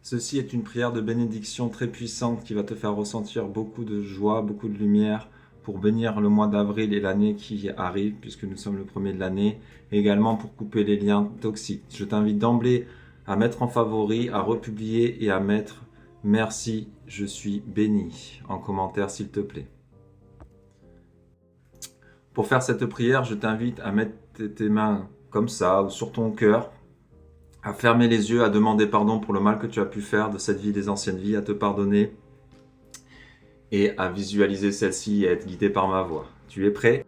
Ceci est une prière de bénédiction très puissante qui va te faire ressentir beaucoup de joie, beaucoup de lumière pour bénir le mois d'avril et l'année qui arrive, puisque nous sommes le premier de l'année, et également pour couper les liens toxiques. Je t'invite d'emblée à mettre en favori, à republier et à mettre « Merci, je suis béni » en commentaire s'il te plaît. Pour faire cette prière, je t'invite à mettre tes mains comme ça ou sur ton cœur, à fermer les yeux, à demander pardon pour le mal que tu as pu faire de cette vie, des anciennes vies, à te pardonner et à visualiser celle-ci et à être guidé par ma voix. Tu es prêt?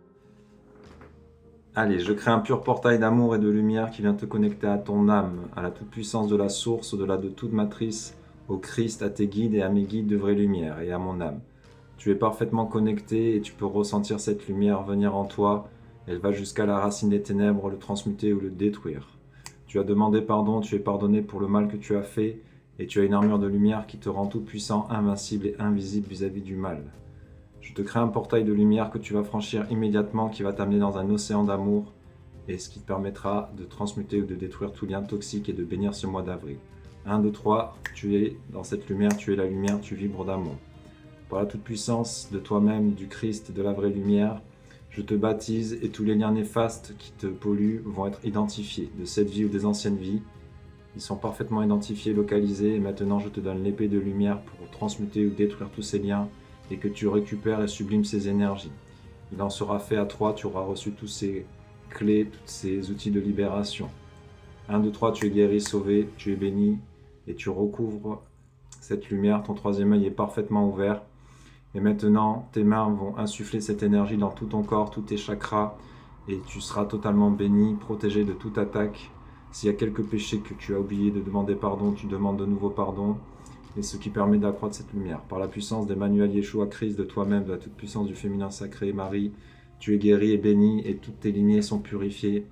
Allez, je crée un pur portail d'amour et de lumière qui vient te connecter à ton âme, à la toute-puissance de la source, au-delà de toute matrice, au Christ, à tes guides et à mes guides de vraie lumière et à mon âme. Tu es parfaitement connecté et tu peux ressentir cette lumière venir en toi. Elle va jusqu'à la racine des ténèbres, le transmuter ou le détruire. Tu as demandé pardon, tu es pardonné pour le mal que tu as fait et tu as une armure de lumière qui te rend tout puissant, invincible et invisible vis-à-vis du mal. Je te crée un portail de lumière que tu vas franchir immédiatement qui va t'amener dans un océan d'amour et ce qui te permettra de transmuter ou de détruire tout lien toxique et de bénir ce mois d'avril. 1, 2, 3, tu es dans cette lumière, tu es la lumière, tu vibres d'amour. Par la toute-puissance de toi-même, du Christ, de la vraie lumière, je te baptise et tous les liens néfastes qui te polluent vont être identifiés de cette vie ou des anciennes vies. Ils sont parfaitement identifiés, localisés et maintenant je te donne l'épée de lumière pour transmuter ou détruire tous ces liens et que tu récupères et sublimes ces énergies. Il en sera fait à toi, tu auras reçu tous ces clés, tous ces outils de libération. 1, 2, 3, tu es guéri, sauvé, tu es béni et tu recouvres cette lumière, ton troisième œil est parfaitement ouvert. Et maintenant, tes mains vont insuffler cette énergie dans tout ton corps, tous tes chakras, et tu seras totalement béni, protégé de toute attaque. S'il y a quelques péchés que tu as oublié de demander pardon, tu demandes de nouveau pardon, et ce qui permet d'accroître cette lumière. Par la puissance d'Emmanuel Yeshua Christ, de toi-même, de la toute-puissance du féminin sacré, Marie, tu es guéri et béni, et toutes tes lignées sont purifiées.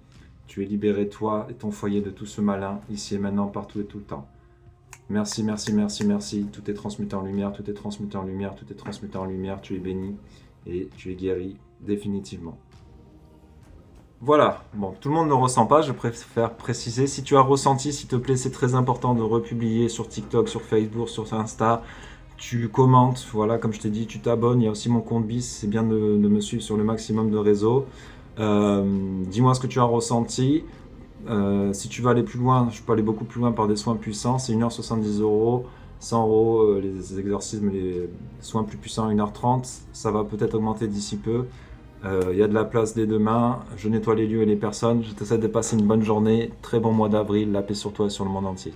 Tu es libéré, toi et ton foyer, de tout ce malin, ici et maintenant, partout et tout le temps. Merci, merci, merci, merci. Tout est transmuté en lumière, tout est transmuté en lumière, tout est transmuté en lumière. Tu es béni et tu es guéri définitivement. Voilà, bon, tout le monde ne ressent pas, je préfère préciser. Si tu as ressenti, s'il te plaît, c'est très important de republier sur TikTok, sur Facebook, sur Insta. Tu commentes, voilà, comme je t'ai dit, tu t'abonnes. Il y a aussi mon compte BIS, c'est bien de me suivre sur le maximum de réseaux. Dis-moi ce que tu as ressenti. Si tu veux aller plus loin, je peux aller beaucoup plus loin par des soins puissants, c'est 1h70 €, 100 € les exorcismes, les soins plus puissants 1h30, ça va peut-être augmenter d'ici peu. Il y a de la place dès demain, je nettoie les lieux et les personnes, je t'essaie de passer une bonne journée, très bon mois d'avril, la paix sur toi et sur le monde entier.